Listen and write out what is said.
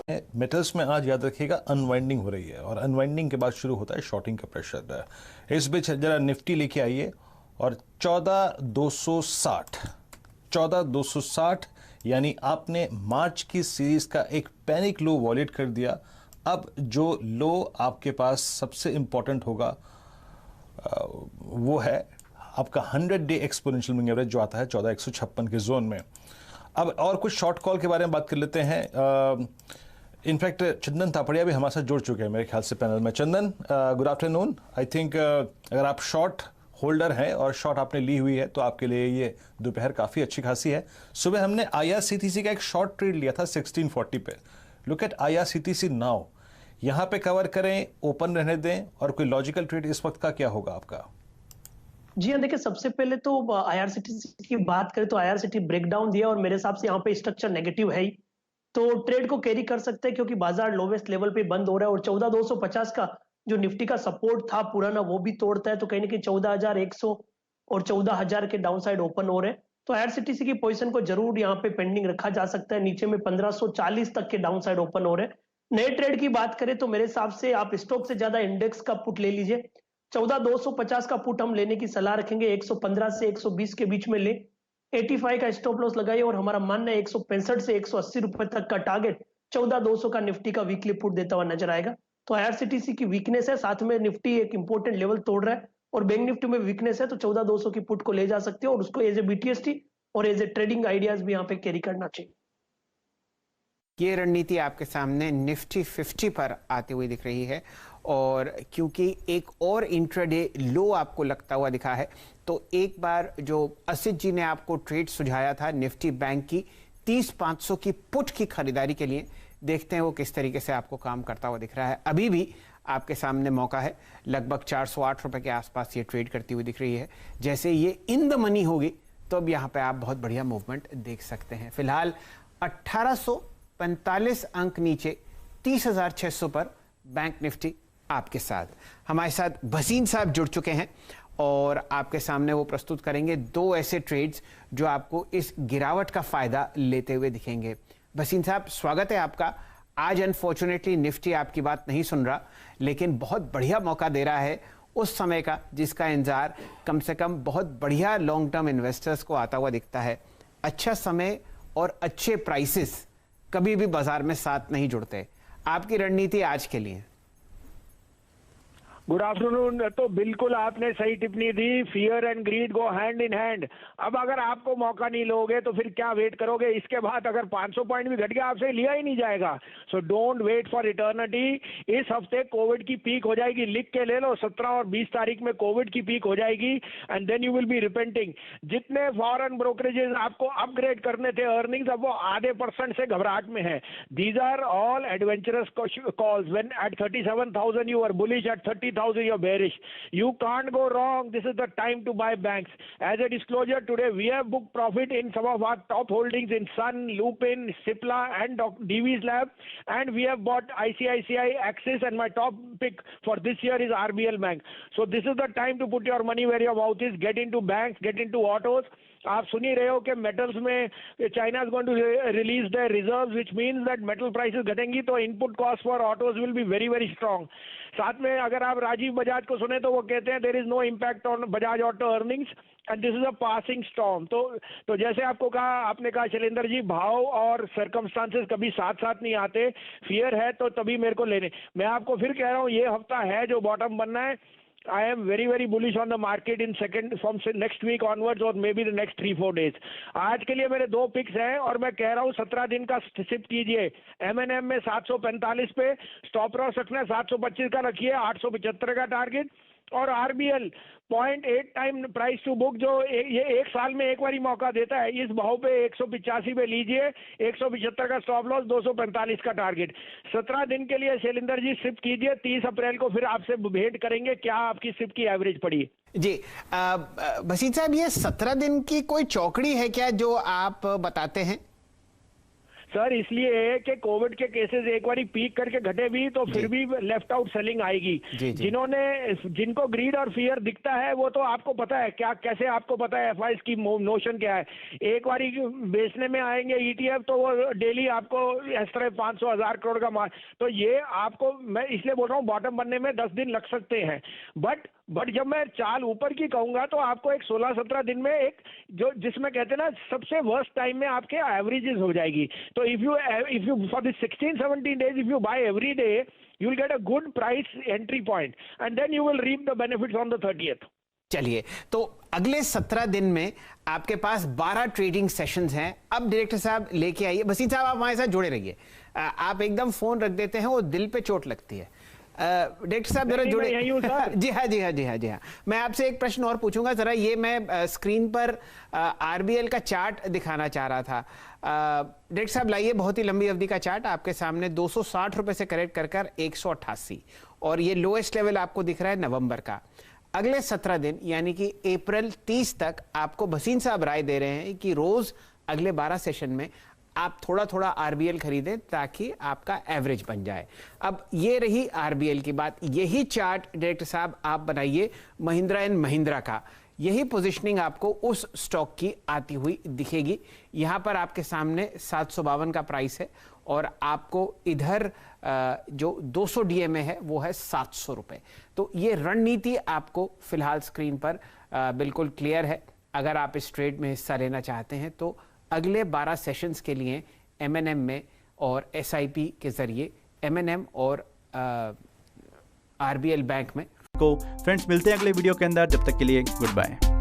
Metals में आज याद रखिएगा अनवाइंडिंग हो रही है और अनवाइंडिंग के बाद शुरू होता है शॉर्टिंग का प्रेशर। इस बीच जरा निफ्टी लेके आइए और 14,260 यानी आपने मार्च की सीरीज का एक पैनिक लो वॉलेट कर दिया। अब जो लो आपके पास सबसे इंपॉर्टेंट होगा वो है आपका 100 डे एक्सपोनेंशियल मूविंग एवरेज जो आता है 14,156 के जोन में। अब और कुछ शॉर्ट कॉल के बारे में बात कर लेते हैं। इनफैक्ट चंदन तापड़िया भी हमारे साथ जुड़ चुके हैं मेरे ख्याल से पैनल में। चंदन, गुड आफ्टरनून। आई थिंक अगर आप शॉर्ट होल्डर हैं और शॉर्ट आपने ली हुई है तो आपके लिए ये दोपहर काफ़ी अच्छी खासी है। सुबह हमने IRCTC का एक शॉर्ट ट्रेड लिया था 1640 पे। Look at IRCTC now. यहाँ पे कवर करें, ओपन रहने दें, और कोई लॉजिकल ट्रेड इस वक्त का क्या होगा आपका? जी हाँ, देखिए सबसे पहले तो IRCTC की बात करें तो IRCTC ब्रेकडाउन दिया और मेरे हिसाब से यहाँ पे स्ट्रक्चर नेगेटिव है ही, तो ट्रेड को कैरी कर सकते हैं क्योंकि बाजार लोवेस्ट लेवल पे बंद हो रहा है और 14,250 का जो निफ्टी का सपोर्ट था पुराना वो भी तोड़ता है, तो कहीं ना कहीं 14,100 और 14,000 के डाउन साइड ओपन हो रहे हैं। तो IRCTC की पोजीशन को जरूर यहाँ पे पेंडिंग रखा जा सकता है। नीचे में 1540 तक के डाउन साइड ओपन हो रहे हैं। नए ट्रेड की बात करें तो मेरे हिसाब से आप स्टॉक से ज्यादा इंडेक्स का पुट ले लीजिए। 14,250 का पुट हम लेने की सलाह रखेंगे। 115 से 120 के बीच में ले, 85 का स्टॉप लॉस लगाइए और हमारा मानना है 165 से 180 रुपए तक का टारगेट 14,200 का निफ्टी का वीकली पुट देता हुआ नजर आएगा। तो IRCTC की वीकनेस है, साथ में निफ्टी एक इंपॉर्टेंट लेवल तोड़ रहा है और बैंक निफ्टी में वीकनेस है, तो 14,200 की पुट को ले जा सकते हो और उसको एज ए BTST और एज ए ट्रेडिंग आइडियाज भी यहाँ पे कैरी करना चाहिए। ये रणनीति आपके सामने निफ्टी 50 पर आती हुई दिख रही है और क्योंकि एक और इंट्राडे लो आपको लगता हुआ दिखा है, तो एक बार जो असित जी ने आपको ट्रेड सुझाया था निफ्टी बैंक की 30,500 की पुट की खरीदारी के लिए, देखते हैं वो किस तरीके से आपको काम करता हुआ दिख रहा है। अभी भी आपके सामने मौका है, लगभग 408 रुपए के आसपास ये ट्रेड करती हुई दिख रही है। जैसे ये इन द मनी होगी तो अब यहाँ पे आप बहुत बढ़िया मूवमेंट देख सकते हैं। फिलहाल 1845 अंक नीचे 30,600 पर बैंक निफ्टी आपके साथ। हमारे साथ भसीन साहब जुड़ चुके हैं और आपके सामने वो प्रस्तुत करेंगे दो ऐसे ट्रेड्स जो आपको इस गिरावट का फायदा लेते हुए दिखेंगे। भसीन साहब, स्वागत है आपका। आज अनफॉर्चुनेटली निफ्टी आपकी बात नहीं सुन रहा, लेकिन बहुत बढ़िया मौका दे रहा है उस समय का जिसका इंतजार कम से कम बहुत बढ़िया लॉन्ग टर्म इन्वेस्टर्स को आता हुआ दिखता है। अच्छा समय और अच्छे प्राइसेस कभी भी बाजार में साथ नहीं जुड़ते। आपकी रणनीति आज के लिए? Good afternoon. तो बिल्कुल आपने सही टिप्पणी दी, fear and greed go hand in hand. अब अगर आपको मौका नहीं लोगे तो फिर क्या वेट करोगे? इसके बाद अगर 500 पॉइंट भी घट गया आपसे लिया ही नहीं जाएगा। So don't wait for eternity. इस हफ्ते कोविड की पीक हो जाएगी, लिख के ले लो, 17 और 20 तारीख में कोविड की पीक हो जाएगी and then you will be repenting. जितने फॉरेन ब्रोकरेजेस आपको अपग्रेड करने थे अर्निंग्स, अब वो आधे % से घबराहट में है। These are all adventurous calls. When at 37,000 you are bullish, at 30,000 you're bearish. You can't go wrong. This is the time to buy banks. As a disclosure, today we have booked profit in some of our top holdings in Sun, Lupin, Cipla and Divi's Lab, and we have bought ICICI, Axis, and my top pick for this year is RBL Bank. So this is the time to put your money where your mouth is. Get into banks, get into autos. आप सुन ही रहे हो कि metals में China is going to release the reserves, which means that metal prices घटेंगी तो input cost for autos will be very very strong. साथ में अगर आप राजीव बजाज को सुने तो वो कहते हैं there is no impact on Bajaj Auto earnings and this is a passing storm. तो जैसे आपको कहा, आपने कहा शैलेंद्र जी, भाव और सर्कमस्टांसेस कभी साथ साथ नहीं आते। फियर है तो तभी मेरे को लेने। मैं आपको फिर कह रहा हूँ, ये हफ्ता है जो बॉटम बनना है। I am very very bullish on the market in from next week onwards or maybe the next 3-4 days. आज के लिए मेरे दो पिक्स हैं और मैं कह रहा हूँ 17 दिन का सिप कीजिए। M&M में 745 पे स्टॉप लॉस रखना है, 725 का रखिए, 875 का टारगेट। और RBL 0.8 time price to book, जो ये एक साल में एक बार ही मौका देता है, इस भाव पे 185 पे लीजिए, 175 का स्टॉप लॉस, 245 का टारगेट। 17 दिन के लिए शैलेंद्र जी सिप कीजिए। 30 अप्रैल को फिर आपसे भेंट करेंगे क्या आपकी सिप की एवरेज पड़ी जी। भसीन साहब, ये 17 दिन की कोई चौकड़ी है क्या जो आप बताते हैं? सर इसलिए कि कोविड के केसेस एक बार पीक करके घटे भी तो फिर भी लेफ्ट आउट सेलिंग आएगी। जिनको ग्रीड और फियर दिखता है वो तो आपको पता है क्या, कैसे आपको पता है एफआईएस की नोशन क्या है। एक बार बेचने में आएंगे ईटीएफ तो वो डेली आपको इस तरह 500,000 करोड़ का माल, तो ये आपको मैं इसलिए बोल रहा हूँ बॉटम बनने में 10 दिन लग सकते हैं। बट जब मैं चाल ऊपर की कहूंगा तो आपको एक 16-17 दिन में एक जो जिसमें कहते हैं ना सबसे वर्स्ट टाइम में आपके एवरेजेस हो जाएगी। तो if you for this 16-17 days if you buy every day you will get a good price entry point and then you will reap the benefits on the 30th। चलिए, तो अगले 17 दिन में आपके पास 12 ट्रेडिंग सेशंस हैं। अब डायरेक्टर साहब लेके आइए। वसीम साहब आप हमारे साथ जुड़े रहिए। आप एकदम फोन रख देते हैं, वो दिल पे चोट लगती है। डायरेक्टर साहब जरा जुड़े। जी हाँ। मैं आपसे एक प्रश्न और पूछूंगा। जरा ये मैं स्क्रीन पर आरबीएल का चार्ट दिखाना चाह रहा था। डायरेक्टर साहब लाइए, बहुत ही लंबी अवधि का चार्ट आपके सामने। 260 रुपए से करेक्ट कर 188 और ये लोएस्ट लेवल आपको दिख रहा है नवंबर का। अगले 17 दिन यानी कि अप्रैल 30 तक आपको भसीन साहब राय दे रहे हैं कि रोज अगले 12 सेशन में आप थोड़ा थोड़ा आरबीएल खरीदें ताकि आपका एवरेज बन जाए। अब ये रही आरबीएल की बात। यही चार्ट डायरेक्टर साहब आप बनाइए महिंद्रा एंड महिंद्रा का। यही पोजीशनिंग आपको उस स्टॉक की आती हुई दिखेगी। यहां पर आपके सामने 752 का प्राइस है और आपको इधर जो 200 डीएमए है वो है 700 रुपए। तो ये रणनीति आपको फिलहाल स्क्रीन पर बिल्कुल क्लियर है। अगर आप इस ट्रेड में हिस्सा लेना चाहते हैं तो अगले 12 सेशंस के लिए एमएनएम में और एसआईपी के जरिए एमएनएम और आरबीएल बैंक में को फ्रेंड्स मिलते हैं अगले वीडियो के अंदर। जब तक के लिए गुड बाय।